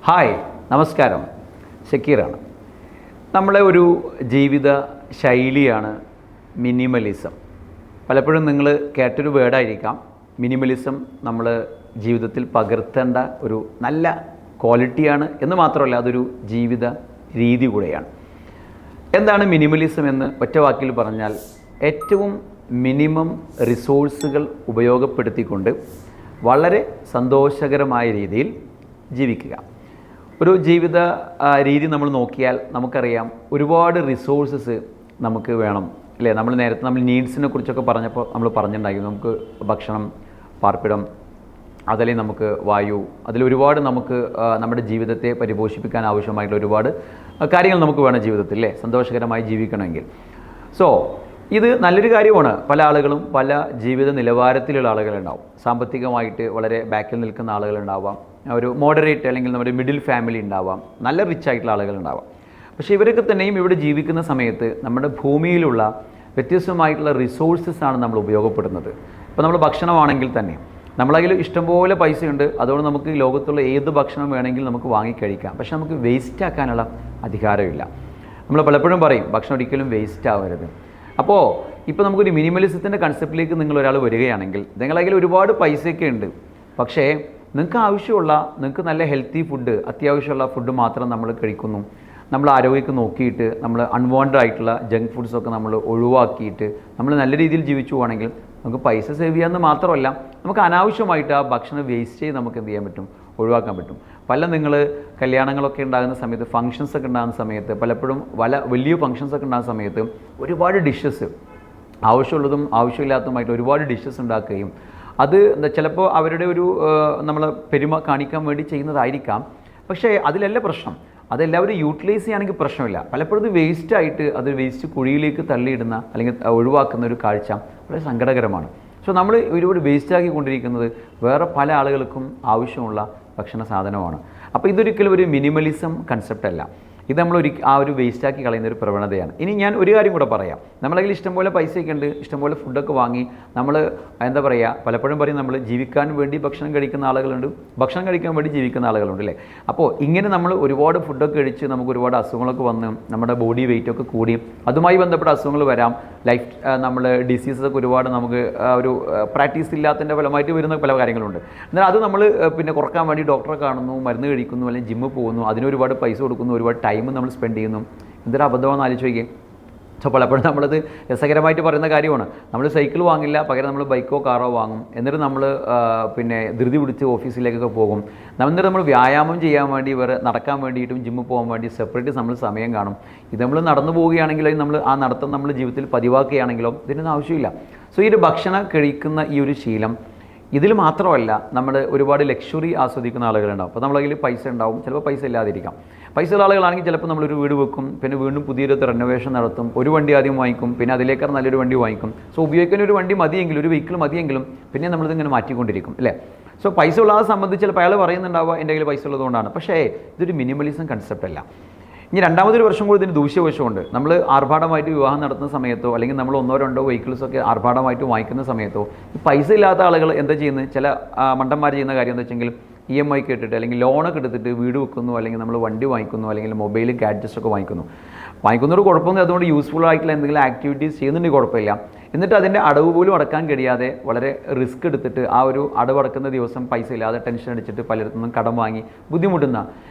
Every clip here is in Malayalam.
ഹായ്, നമസ്കാരം. ഷക്കീറാണ്. നമ്മളെ ഒരു ജീവിത ശൈലിയാണ് മിനിമലിസം. പലപ്പോഴും നിങ്ങൾ കേട്ടൊരു വേർഡായിരിക്കാം മിനിമലിസം. നമ്മൾ ജീവിതത്തിൽ പകർത്തേണ്ട ഒരു നല്ല ക്വാളിറ്റിയാണ് എന്ന് മാത്രമല്ല, അതൊരു ജീവിത രീതി കൂടെയാണ്. എന്താണ് മിനിമലിസം എന്ന് ഒറ്റ വാക്കിൽ പറഞ്ഞാൽ, ഏറ്റവും മിനിമം റിസോഴ്സുകൾ ഉപയോഗപ്പെടുത്തിക്കൊണ്ട് വളരെ സന്തോഷകരമായ രീതിയിൽ ജീവിക്കുക. ഒരു ജീവിത രീതി നമ്മൾ നോക്കിയാൽ നമുക്കറിയാം, ഒരുപാട് റിസോഴ്സസ് നമുക്ക് വേണം അല്ലേ. നമ്മൾ നേരത്തെ നീഡ്സിനെ കുറിച്ചൊക്കെ പറഞ്ഞപ്പോൾ നമ്മൾ പറഞ്ഞിട്ടുണ്ടായിരുന്നു, നമുക്ക് ഭക്ഷണം, പാർപ്പിടം, അതല്ലെങ്കിൽ നമുക്ക് വായു, അതിലൊരുപാട് നമുക്ക് നമ്മുടെ ജീവിതത്തെ പരിപോഷിപ്പിക്കാൻ ആവശ്യമായിട്ടുള്ള ഒരുപാട് കാര്യങ്ങൾ നമുക്ക് വേണം ജീവിതത്തിൽ അല്ലേ, സന്തോഷകരമായി ജീവിക്കണമെങ്കിൽ. സോ ഇത് നല്ലൊരു കാര്യമാണ്. പല ആളുകളും പല ജീവിത നിലവാരത്തിലുള്ള ആളുകളുണ്ടാവും. സാമ്പത്തികമായിട്ട് വളരെ ബാക്കിൽ നിൽക്കുന്ന ആളുകളുണ്ടാവാം, ഒരു മോഡറേറ്റ് അല്ലെങ്കിൽ നമ്മുടെ മിഡിൽ ഫാമിലി ഉണ്ടാവാം, നല്ല റിച്ച് ആയിട്ടുള്ള ആളുകളുണ്ടാവാം. പക്ഷേ ഇവരൊക്കെ തന്നെയും ഇവിടെ ജീവിക്കുന്ന സമയത്ത് നമ്മുടെ ഭൂമിയിലുള്ള വ്യത്യസ്തമായിട്ടുള്ള റിസോഴ്സസ് ആണ് നമ്മൾ ഉപയോഗപ്പെടുന്നത്. ഇപ്പോൾ നമ്മൾ ഭക്ഷണമാണെങ്കിൽ തന്നെ നമ്മളതിൽ ഇഷ്ടംപോലെ പൈസയുണ്ട്, അതുകൊണ്ട് നമുക്ക് ലോകത്തുള്ള ഏത് ഭക്ഷണം വേണമെങ്കിലും നമുക്ക് വാങ്ങിക്കഴിക്കാം. പക്ഷേ നമുക്ക് വേസ്റ്റ് ആക്കാനുള്ള അധികാരമില്ല. നമ്മൾ പലപ്പോഴും പറയും ഭക്ഷണം ഒരിക്കലും വേസ്റ്റ് ആവരുത്. അപ്പോൾ ഇപ്പോൾ നമുക്കൊരു മിനിമലിസത്തിൻ്റെ കൺസെപ്റ്റിലേക്ക് ഒരാൾ വരികയാണെങ്കിൽ, നിങ്ങളതിൽ ഒരുപാട് പൈസയൊക്കെ ഉണ്ട്, പക്ഷേ നിങ്ങൾക്ക് ആവശ്യമുള്ള, നിങ്ങൾക്ക് നല്ല ഹെൽത്തി ഫുഡ്, അത്യാവശ്യമുള്ള ഫുഡ് മാത്രം നമ്മൾ കഴിക്കുന്നു. നമ്മൾ ആരോഗ്യമൊക്കെ നോക്കിയിട്ട് നമ്മൾ അൺവാണ്ടഡ് ആയിട്ടുള്ള ജങ്ക് ഫുഡ്സൊക്കെ നമ്മൾ ഒഴിവാക്കിയിട്ട് നമ്മൾ നല്ല രീതിയിൽ ജീവിച്ചു പോകണമെങ്കിൽ നമുക്ക് പൈസ സേവ് ചെയ്യാമെന്ന് മാത്രമല്ല, നമുക്ക് അനാവശ്യമായിട്ട് ആ ഭക്ഷണം വേസ്റ്റ് ചെയ്ത് നമുക്ക് എന്ത് ചെയ്യാൻ പറ്റും, ഒഴിവാക്കാൻ പറ്റും. നിങ്ങൾ കല്യാണങ്ങളൊക്കെ ഉണ്ടാകുന്ന സമയത്ത്, ഫങ്ഷൻസൊക്കെ ഉണ്ടാകുന്ന സമയത്ത്, പലപ്പോഴും വലിയ ഫങ്ഷൻസൊക്കെ ഉണ്ടാകുന്ന സമയത്ത് ഒരുപാട് ഡിഷസ്, ആവശ്യമുള്ളതും ആവശ്യമില്ലാത്തതുമായിട്ട് ഒരുപാട് ഡിഷസ് ഉണ്ടാക്കുകയും അത് ചിലപ്പോൾ അവരുടെ ഒരു നമ്മളെ പെരുമ കാണിക്കാൻ വേണ്ടി ചെയ്യുന്നതായിരിക്കാം. പക്ഷേ അതിലല്ല പ്രശ്നം. അതെല്ലാവരും യൂട്ടിലൈസ് ചെയ്യുകയാണെങ്കിൽ പ്രശ്നമില്ല. പലപ്പോഴും ഇത് വേസ്റ്റായിട്ട് അത് വേസ്റ്റ് കുഴിയിലേക്ക് തള്ളിയിടുന്ന അല്ലെങ്കിൽ ഒഴിവാക്കുന്ന ഒരു കാഴ്ച വളരെ സങ്കടകരമാണ്. സോ നമ്മൾ ഒരുപാട് വേസ്റ്റാക്കിക്കൊണ്ടിരിക്കുന്നത് വേറെ പല ആളുകൾക്കും ആവശ്യമുള്ള ഭക്ഷണ സാധനമാണ്. അപ്പോൾ ഇതൊരിക്കലും ഒരു മിനിമലിസം കൺസെപ്റ്റ് അല്ല. ഇത് നമ്മൾ ആ ഒരു വേസ്റ്റാക്കി കളയുന്ന ഒരു പ്രവണതയാണ്. ഇനി ഞാൻ ഒരു കാര്യം കൂടെ പറയാം. നമ്മളതിൽ ഇഷ്ടംപോലെ പൈസയൊക്കെ ഉണ്ട്, ഇഷ്ടംപോലെ ഫുഡൊക്കെ വാങ്ങി നമ്മൾ എന്താ പറയുക, പലപ്പോഴും പറയും നമ്മൾ ജീവിക്കാൻ വേണ്ടി ഭക്ഷണം കഴിക്കുന്ന ആളുകളുണ്ട്, ഭക്ഷണം കഴിക്കാൻ വേണ്ടി ജീവിക്കുന്ന ആളുകളുണ്ട് അല്ലേ. അപ്പോൾ ഇങ്ങനെ നമ്മൾ ഒരുപാട് ഫുഡൊക്കെ കഴിച്ച് നമുക്ക് ഒരുപാട് അസുഖങ്ങളൊക്കെ വന്ന് നമ്മുടെ ബോഡി വെയിറ്റൊക്കെ കൂടി അതുമായി ബന്ധപ്പെട്ട അസുഖങ്ങൾ വരാം. നമ്മൾ ഡിസീസൊക്കെ ഒരുപാട് നമുക്ക് ഒരു പ്രാക്ടീസ് ഇല്ലാത്തതിൻ്റെ ഫലമായിട്ട് വരുന്ന പല കാര്യങ്ങളുണ്ട്. എന്നാൽ അത് നമ്മൾ പിന്നെ കുറക്കാൻ വേണ്ടി ഡോക്ടറെ കാണുന്നു, മരുന്ന് കഴിക്കുന്നു, അല്ലെങ്കിൽ ജിമ്മിൽ പോകുന്നു, അതിനൊരുപാട് പൈസ കൊടുക്കുന്നു, ഒരുപാട് ടൈം നമ്മൾ സ്പെൻഡ് ചെയ്യുന്നു. എന്തൊരു അബദ്ധമാണെന്ന് ആലോചിക്കുക. സോ പലപ്പോഴും നമ്മളത് രസകരമായിട്ട് പറയുന്ന കാര്യമാണ്. നമ്മൾ സൈക്കിൾ വാങ്ങില്ല, പകരം നമ്മൾ ബൈക്കോ കാറോ വാങ്ങും. എന്നിട്ട് നമ്മൾ പിന്നെ ധൃതി പിടിച്ച് ഓഫീസിലേക്കൊക്കെ പോകും. എന്നിട്ട് നമ്മൾ വ്യായാമം ചെയ്യാൻ വേണ്ടി, വേറെ നടക്കാൻ വേണ്ടിയിട്ടും ജിമ്മിൽ പോകാൻ വേണ്ടി സെപ്പറേറ്റ് നമ്മൾ സമയം കാണും. ഇത് നമ്മൾ നടന്നു പോവുകയാണെങ്കിലോ, നമ്മൾ ആ നടത്തം നമ്മൾ ജീവിതത്തിൽ പതിവാക്കുകയാണെങ്കിലോ ഇതിനൊന്നും ആവശ്യമില്ല. സോ ഈ ഒരു ഭക്ഷണം കഴിക്കുന്ന ഈ ഒരു ശീലം ഇതിൽ മാത്രമല്ല, നമ്മൾ ഒരുപാട് ലക്ഷറി ആസ്വദിക്കുന്ന ആളുകളുണ്ടാവും. അപ്പോൾ നമ്മളതിൽ പൈസ ഉണ്ടാവും, ചിലപ്പോൾ പൈസ ഇല്ലാതിരിക്കാം. പൈസയുള്ള ആളുകളാണെങ്കിൽ ചിലപ്പോൾ നമ്മളൊരു വീട് വെക്കും, പിന്നെ വീണ്ടും പുതിയൊരു റെനോവേഷൻ നടത്തും, ഒരു വണ്ടി ആദ്യം വാങ്ങിക്കും, പിന്നെ അതിലേക്കാൾ നല്ലൊരു വണ്ടി വാങ്ങിക്കും. സോ ഉപയോഗിക്കാൻ ഒരു വണ്ടി മതിയെങ്കിലും, ഒരു വെഹിക്കിൾ മതിയെങ്കിലും പിന്നെ നമ്മളിതിങ്ങനെ മാറ്റിക്കൊണ്ടിരിക്കും അല്ലേ. സോ പൈസ ഉള്ളതെ സംബന്ധിച്ച് ചിലപ്പോൾ അയാൾ പറയുന്നുണ്ടാവുക എൻ്റെ കയ്യിൽ പൈസ ഉള്ളതുകൊണ്ടാണ്. പക്ഷേ ഇതൊരു മിനിമലിസം കൺസെപ്റ്റ് അല്ല. ഇനി രണ്ടാമതൊരു വർഷം കൂടി ഇതിന് ദൂഷ്യവശമുണ്ട്. നമ്മൾ ആർഭാടമായിട്ട് വിവാഹം നടത്തുന്ന സമയത്തോ, അല്ലെങ്കിൽ നമ്മൾ 1-2 വെഹിക്കിൾസൊക്കെ ആർഭാടമായിട്ട് വാങ്ങിക്കുന്ന സമയത്തോ, ഈ പൈസ ഇല്ലാത്ത ആളുകൾ എന്താ ചെയ്യുന്നത്, ചില മണ്ടന്മാർ ചെയ്യുന്ന കാര്യം എന്താ വെച്ചെങ്കിൽ EMI ഇട്ടിട്ട് അല്ലെങ്കിൽ ലോണൊക്കെ എടുത്തിട്ട് വീട് വെക്കുന്നു, അല്ലെങ്കിൽ നമ്മൾ വണ്ടി വാങ്ങിക്കുന്നു, അല്ലെങ്കിൽ മൊബൈൽ ഗാഡ്ജറ്റ്സൊക്കെ വാങ്ങിക്കുന്നൊരു കുഴപ്പമൊന്നും, അതുകൊണ്ട് യൂസ്ഫുൾ ആയിട്ടുള്ള എന്തെങ്കിലും ആക്ടിവിറ്റീസ് ചെയ്യുന്നുണ്ടെങ്കിൽ കുഴപ്പമില്ല. എന്നിട്ട് അതിൻ്റെ അടവ് പോലും അടക്കാൻ കഴിയാതെ വളരെ റിസ്ക് എടുത്തിട്ട് ആ ഒരു അടവടക്കുന്ന ദിവസം പൈസ ഇല്ലാതെ ടെൻഷൻ അടിച്ചിട്ട് പലയിടത്തുനിന്നും കടം വാങ്ങി ബുദ്ധിമുട്ടുന്ന,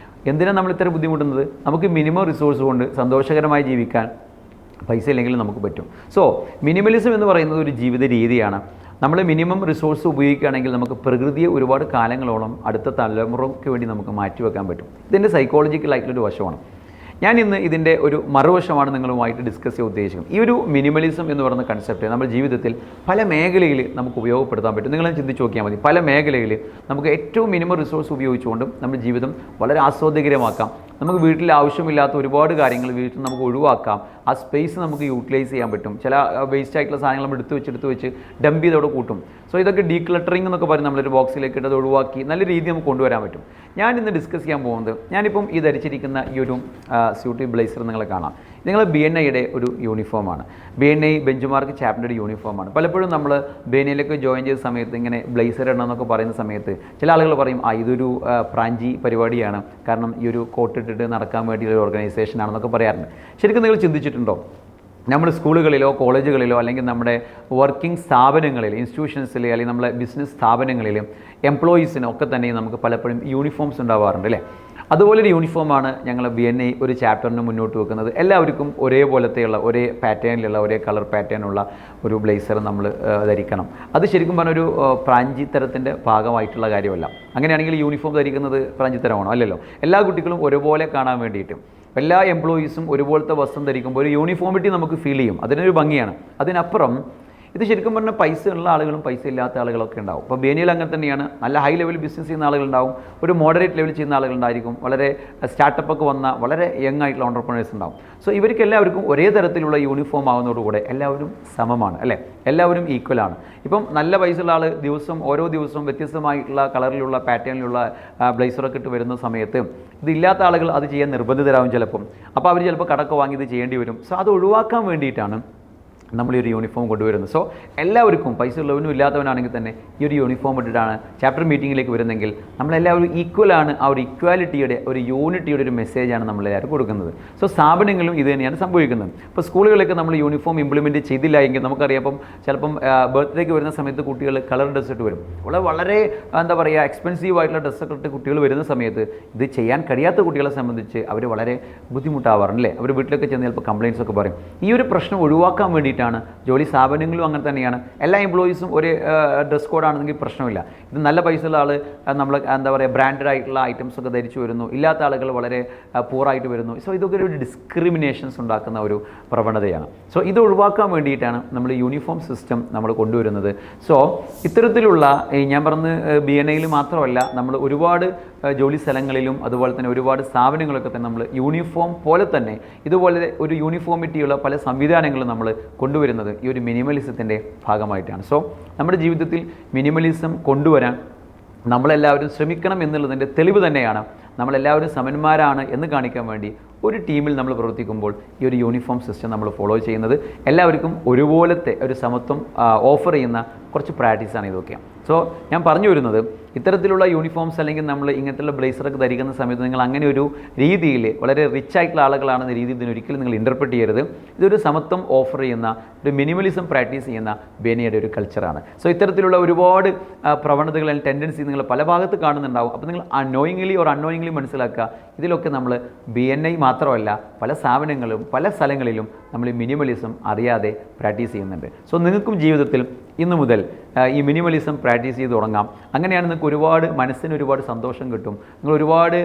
എന്തിനാണ് നമ്മൾ ഇത്ര ബുദ്ധിമുട്ടുന്നത്? നമുക്ക് മിനിമം റിസോഴ്സ് കൊണ്ട് സന്തോഷകരമായി ജീവിക്കാൻ പൈസ ഇല്ലെങ്കിലും നമുക്ക് പറ്റും. സോ മിനിമലിസം എന്ന് പറയുന്നത് ഒരു ജീവിത രീതിയാണ്. നമ്മൾ മിനിമം റിസോഴ്സ് ഉപയോഗിക്കുകയാണെങ്കിൽ നമുക്ക് പ്രകൃതിയെ ഒരുപാട് കാലങ്ങളോളം അടുത്ത തലമുറയ്ക്ക് വേണ്ടി നമുക്ക് മാറ്റിവെക്കാൻ പറ്റും. ഇതിൻ്റെ സൈക്കോളജിക്കലായിട്ടുള്ളൊരു വശമാണ്. ഞാൻ ഇന്ന് ഇതിൻ്റെ ഒരു മറുവശമാണ് നിങ്ങളുമായിട്ട് ഡിസ്കസ് ചെയ്യാൻ ഉദ്ദേശിക്കുന്നത്. ഈ ഒരു മിനിമലിസം എന്ന് പറയുന്ന കൺസെപ്റ്റ് നമ്മുടെ ജീവിതത്തിൽ പല മേഖലയിൽ നമുക്ക് ഉപയോഗപ്പെടുത്താൻ പറ്റും. നിങ്ങൾ ചിന്തിച്ച് നോക്കിയാൽ മതി. പല മേഖലയിൽ നമുക്ക് ഏറ്റവും മിനിമം റിസോഴ്സ് ഉപയോഗിച്ചുകൊണ്ടും നമ്മുടെ ജീവിതം വളരെ ആസ്വാദ്യകരമാക്കാം. നമുക്ക് വീട്ടിൽ ആവശ്യമില്ലാത്ത ഒരുപാട് കാര്യങ്ങൾ വീട്ടിൽ നമുക്ക് ഒഴിവാക്കാം. ആ സ്പേസ് നമുക്ക് യൂട്ടിലൈസ് ചെയ്യാൻ പറ്റും. ചില വേസ്റ്റ് ആയിട്ടുള്ള സാധനങ്ങൾ നമ്മൾ എടുത്ത് വെച്ച് ഡംപ് ചെയ്തോടെ കൂട്ടും. സോ ഇതൊക്കെ ഡീക്ലട്ടറിങ് എന്നൊക്കെ പറയും. നമ്മളൊരു ബോക്സിലേക്ക് ഇട്ടത് ഒഴിവാക്കി നല്ല രീതി നമുക്ക് കൊണ്ടുവരാൻ പറ്റും. ഞാൻ ഇന്ന് ഡിസ്കസ് ചെയ്യാൻ പോകുന്നത്, ഞാനിപ്പം ഈ ധരിച്ചിരിക്കുന്ന ഈ ഒരു സ്യൂട്ടി ബ്ലേസർ നിങ്ങളെ കാണാം. നിങ്ങൾ BNIയുടെ ഒരു യൂണിഫോമാണ്. BNI ബെഞ്ച് മാർക്ക് ചാപ്റ്ററിൻ്റെ യൂണിഫോമാണ്. പലപ്പോഴും നമ്മൾ BNIയിലേക്ക് ജോയിൻ ചെയ്ത സമയത്ത് ഇങ്ങനെ ബ്ലേസർ ഇടണമെന്നൊക്കെ പറയുന്ന സമയത്ത് ചില ആളുകൾ പറയും ഇതൊരു പ്രാഞ്ചി പരിപാടിയാണ്, കാരണം ഈ ഒരു കോട്ട് ഇട്ടിട്ട് നടക്കാൻ വേണ്ടിയുള്ള ഒരു ഓർഗനൈസേഷനാണെന്നൊക്കെ പറയാറുണ്ട്. ശരിക്കും നിങ്ങൾ ചിന്തിച്ചിട്ടുണ്ടോ? നമ്മൾ സ്കൂളുകളിലോ കോളേജുകളിലോ അല്ലെങ്കിൽ നമ്മുടെ വർക്കിംഗ് സ്ഥാപനങ്ങളിൽ, ഇൻസ്റ്റിറ്റ്യൂഷൻസിൽ അല്ലെങ്കിൽ നമ്മളെ ബിസിനസ് സ്ഥാപനങ്ങളിലും എംപ്ലോയീസിനൊക്കെ തന്നെ നമുക്ക് പലപ്പോഴും യൂണിഫോംസ് ഉണ്ടാവാറുണ്ട് അല്ലേ? അതുപോലൊരു യൂണിഫോമാണ് ഞങ്ങൾ BNI ഒരു ചാപ്റ്ററിന് മുന്നോട്ട് വെക്കുന്നത്. എല്ലാവർക്കും ഒരേപോലത്തെയുള്ള ഒരേ പാറ്റേണിലുള്ള ഒരേ കളർ പാറ്റേണുള്ള ഒരു ബ്ലേസർ നമ്മൾ ധരിക്കണം. അത് ശരിക്കും പറഞ്ഞൊരു പ്രാഞ്ചിത്തരത്തിൻ്റെ ഭാഗമായിട്ടുള്ള കാര്യമല്ല. അങ്ങനെയാണെങ്കിൽ യൂണിഫോം ധരിക്കുന്നത് പ്രാഞ്ചിത്തരമാണോ? അല്ലല്ലോ. എല്ലാ കുട്ടികളും ഒരുപോലെ കാണാൻ വേണ്ടിയിട്ട് എല്ലാ എംപ്ലോയീസും ഒരുപോലത്തെ വസ്ത്രം ധരിക്കുമ്പോൾ ഒരു യൂണിഫോമിറ്റി നമുക്ക് ഫീൽ ചെയ്യും. അതിനൊരു ഭംഗിയാണ്. അതിനപ്പുറം ഇത് ശരിക്കും പറഞ്ഞാൽ പൈസ ഉള്ള ആളുകളും പൈസ ഇല്ലാത്ത ആളുകളൊക്കെ ഉണ്ടാവും. ഇപ്പോൾ BNIയിൽ അങ്ങനെ തന്നെയാണ്. നല്ല ഹൈ ലെവൽ ബിസിനസ് ചെയ്യുന്ന ആളുകളുണ്ടാവും, ഒരു മോഡറേറ്റ് ലെവൽ ചെയ്യുന്ന ആളുകളുണ്ടായിരിക്കും, വളരെ സ്റ്റാർട്ടപ്പൊക്കെ വന്ന വളരെ യങ് ആയിട്ടുള്ള ഓണ്ടർപ്രണേഴ്സ് ഉണ്ടാവും. സോ ഇവർക്ക് എല്ലാവർക്കും ഒരേ തരത്തിലുള്ള യൂണിഫോം ആകുന്നതോടുകൂടെ എല്ലാവരും സമമാണ് അല്ലേ? എല്ലാവരും ഈക്വലാണ്. ഇപ്പം നല്ല പൈസയുള്ള ആൾ ഓരോ ദിവസവും വ്യത്യസ്തമായിട്ടുള്ള കളറിലുള്ള പാറ്റേണിലുള്ള ബ്ലേസറൊക്കെ ഇട്ട് വരുന്ന സമയത്ത് ഇതില്ലാത്ത ആളുകൾ അത് ചെയ്യാൻ നിർബന്ധിതരാകും ചിലപ്പം. അപ്പോൾ അവർ ചിലപ്പോൾ കടക്ക് വാങ്ങി ഇത് ചെയ്യേണ്ടി വരും. സോ അത് ഒഴിവാക്കാൻ വേണ്ടിയിട്ടാണ് നമ്മൾ ഈ ഒരു യൂണിഫോം കൊണ്ടുവരുന്നത്. സോ എല്ലാവർക്കും പൈസ ഉള്ളവനും ഇല്ലാത്തവനാണെങ്കിൽ തന്നെ ഈ ഒരു യൂണിഫോം ഇട്ടിട്ടാണ് ചാപ്റ്റർ മീറ്റിങ്ങിലേക്ക് വരുന്നെങ്കിൽ നമ്മളെല്ലാവരും ഈക്വലാണ്. ആ ഒരു ഇക്വാലിറ്റിയുടെ ഒരു യൂണിറ്റിയുടെ ഒരു മെസ്സേജാണ് നമ്മളെല്ലാവരും കൊടുക്കുന്നത്. സോ സ്ഥാപനങ്ങളിലും ഇത് തന്നെയാണ് സംഭവിക്കുന്നത്. ഇപ്പോൾ സ്കൂളുകളിലൊക്കെ നമ്മൾ യൂണിഫോം ഇംപ്ലിമെൻറ്റ് ചെയ്തില്ല എങ്കിൽ നമുക്കറിയാം, ചിലപ്പം ബർത്ത്ഡേക്ക് വരുന്ന സമയത്ത് കുട്ടികൾ കളർ ഡ്രസ്സ് ഇട്ട് വരും. വളരെ എന്താ പറയുക, എക്സ്പെൻസീവ് ആയിട്ടുള്ള ഡ്രസ്സൊക്കെ ഇട്ട് കുട്ടികൾ വരുന്ന സമയത്ത് ഇത് ചെയ്യാൻ കഴിയാത്ത കുട്ടികളെ സംബന്ധിച്ച് അവർ വളരെ ബുദ്ധിമുട്ടാവാറുണ്ടല്ലേ? അവർ വീട്ടിലൊക്കെ ചെന്ന് ചിലപ്പോൾ കംപ്ലയിൻസ് ഒക്കെ പറയും. ഈ ഒരു പ്രശ്നം ഒഴിവാക്കാൻ വേണ്ടിയിട്ട് ജോലി സ്ഥാപനങ്ങളും അങ്ങനെ തന്നെയാണ്. എല്ലാ എംപ്ലോയീസും ഒരു ഡ്രസ് കോഡാണെങ്കിൽ പ്രശ്നമില്ല. ഇത് നല്ല പൈസയുള്ള ആൾ നമ്മൾ എന്താ പറയുക ബ്രാൻഡഡ് ആയിട്ടുള്ള ഐറ്റംസ് ഒക്കെ ധരിച്ചു വരുന്നു, ഇല്ലാത്ത ആളുകൾ വളരെ പൂറായിട്ട് വരുന്നു. സോ ഇതൊക്കെ ഒരു ഡിസ്ക്രിമിനേഷൻസ് ഉണ്ടാക്കുന്ന ഒരു പ്രവണതയാണ്. സോ ഇത് ഒഴിവാക്കാൻ വേണ്ടിയിട്ടാണ് നമ്മൾ യൂണിഫോം സിസ്റ്റം നമ്മൾ കൊണ്ടുവരുന്നത്. സോ ഇത്തരത്തിലുള്ള ഞാൻ പറഞ്ഞ് BNIയിൽ മാത്രമല്ല, നമ്മൾ ഒരുപാട് ജോലി സ്ഥലങ്ങളിലും അതുപോലെ തന്നെ ഒരുപാട് സ്ഥാപനങ്ങളൊക്കെ തന്നെ നമ്മൾ യൂണിഫോം പോലെ തന്നെ ഇതുപോലെ ഒരു യൂണിഫോമിറ്റിയുള്ള പല സംവിധാനങ്ങളും നമ്മൾ കൊണ്ടുവരുന്നത് ഈ ഒരു മിനിമലിസത്തിൻ്റെ ഭാഗമായിട്ടാണ്. സോ നമ്മുടെ ജീവിതത്തിൽ മിനിമലിസം കൊണ്ടുവരാൻ നമ്മളെല്ലാവരും ശ്രമിക്കണം എന്നുള്ളതിൻ്റെ തെളിവ് തന്നെയാണ് നമ്മളെല്ലാവരും സമന്മാരാണ് എന്ന് കാണിക്കാൻ വേണ്ടി ഒരു ടീമിൽ നമ്മൾ പ്രവർത്തിക്കുമ്പോൾ ഈ ഒരു യൂണിഫോം സിസ്റ്റം നമ്മൾ ഫോളോ ചെയ്യുന്നത്. എല്ലാവർക്കും ഒരുപോലത്തെ ഒരു സമത്വം ഓഫർ ചെയ്യുന്ന കുറച്ച് പ്രാക്ടീസാണ് ഇതൊക്കെ. സോ ഞാൻ പറഞ്ഞു വരുന്നത്, ഇത്തരത്തിലുള്ള യൂണിഫോംസ് അല്ലെങ്കിൽ നമ്മൾ ഇങ്ങനത്തെയുള്ള ബ്ലേസറൊക്കെ ധരിക്കുന്ന സമയത്ത് നിങ്ങൾ അങ്ങനെ ഒരു രീതിയിൽ വളരെ റിച്ച് ആയിട്ടുള്ള ആളുകളാണെന്ന രീതിയിൽ ഇതിനൊരിക്കലും നിങ്ങൾ ഇൻ്റർപ്രറ്റ് ചെയ്യരുത്. ഇതൊരു സമത്വം ഓഫർ ചെയ്യുന്ന ഒരു മിനിമലിസം പ്രാക്ടീസ് ചെയ്യുന്ന BNIയുടെ ഒരു കൾച്ചറാണ്. സോ ഇത്തരത്തിലുള്ള ഒരുപാട് പ്രവണതകൾ അല്ലെങ്കിൽ ടെൻഡൻസി നിങ്ങൾ പല ഭാഗത്ത് കാണുന്നുണ്ടാവും. അപ്പോൾ നിങ്ങൾ അൺനോയിങ്ലി ഓർ അൺനോയിങ്ലി മനസ്സിലാക്കുക, ഇതിലൊക്കെ നമ്മൾ BNI മാത്രമല്ല പല സ്ഥാപനങ്ങളും പല സ്ഥലങ്ങളിലും നമ്മൾ ഈ മിനിമലിസം അറിയാതെ പ്രാക്ടീസ് ചെയ്യുന്നുണ്ട്. സോ നിങ്ങൾക്കും ജീവിതത്തിൽ ഇന്നു മുതൽ ഈ മിനിമലിസം പ്രാക്ടീസ് ചെയ്ത് തുടങ്ങാം. അങ്ങനെയാണ് നിങ്ങൾക്ക് മനസ്സിന് ഒരുപാട് സന്തോഷം കിട്ടും. നിങ്ങൾ ഒരുപാട്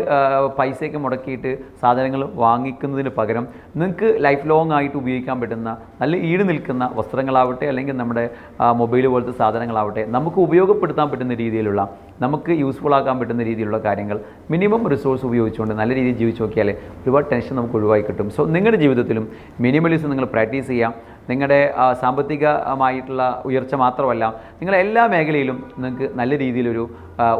പൈസയൊക്കെ മുടക്കിയിട്ട് സാധനങ്ങൾ വാങ്ങിക്കുന്നതിന് പകരം നിങ്ങൾക്ക് ലൈഫ് ലോങ് ആയിട്ട് ഉപയോഗിക്കാൻ പറ്റുന്ന നല്ല ഈട് നിൽക്കുന്ന വസ്ത്രങ്ങളാവട്ടെ അല്ലെങ്കിൽ നമ്മുടെ മൊബൈൽ പോലത്തെ സാധനങ്ങളാവട്ടെ നമുക്ക് ഉപയോഗപ്പെടുത്താൻ പറ്റുന്ന രീതിയിലുള്ള, നമുക്ക് യൂസ്ഫുൾ ആക്കാൻ പറ്റുന്ന രീതിയിലുള്ള കാര്യങ്ങൾ മിനിമം റിസോഴ്സ് ഉപയോഗിച്ചുകൊണ്ട് നല്ല രീതിയിൽ ജീവിച്ച് നോക്കിയാൽ ഒരുപാട് ടെൻഷൻ നമുക്ക് ഒഴിവായി കിട്ടും. സോ നിങ്ങളുടെ ജീവിതത്തിലും മിനിമലിസം നിങ്ങൾ പ്രാക്ടീസ് ചെയ്യാം. നിങ്ങളുടെ സാമ്പത്തികമായിട്ടുള്ള ഉയർച്ച മാത്രമല്ല, നിങ്ങളുടെ എല്ലാ മേഖലയിലും നിങ്ങൾക്ക് നല്ല രീതിയിലൊരു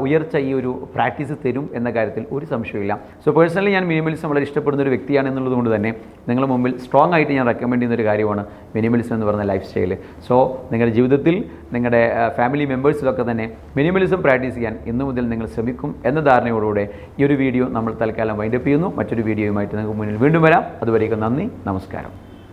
ഉയർച്ച ഈ ഒരു പ്രാക്ടീസ് തരും എന്ന കാര്യത്തിൽ ഒരു സംശയമില്ല. സോ പേഴ്സണലി ഞാൻ മിനിമലിസം വളരെ ഇഷ്ടപ്പെടുന്ന ഒരു വ്യക്തിയാണ് എന്നുള്ളത് കൊണ്ട് തന്നെ നിങ്ങളുടെ മുമ്പിൽ സ്ട്രോങ് ആയിട്ട് ഞാൻ റെക്കമെൻഡ് ചെയ്യുന്ന ഒരു കാര്യമാണ് മിനിമലിസം എന്ന് പറയുന്ന ലൈഫ് സ്റ്റൈൽ. സോ നിങ്ങളുടെ ജീവിതത്തിൽ നിങ്ങളുടെ ഫാമിലി മെമ്പേഴ്സിലൊക്കെ തന്നെ മിനിമലിസം പ്രാക്ടീസ് ചെയ്യാൻ ഇന്നു മുതൽ നിങ്ങൾ ശ്രമിക്കും എന്ന ധാരണയോടുകൂടെ ഈ ഒരു വീഡിയോ നമ്മൾ തൽക്കാലം വൈൻഡപ്പ് ചെയ്യുന്നു. മറ്റൊരു വീഡിയോയുമായിട്ട് നിങ്ങൾക്ക് മുന്നിൽ വീണ്ടും വരാം. അതുവരേക്കും നന്ദി, നമസ്കാരം.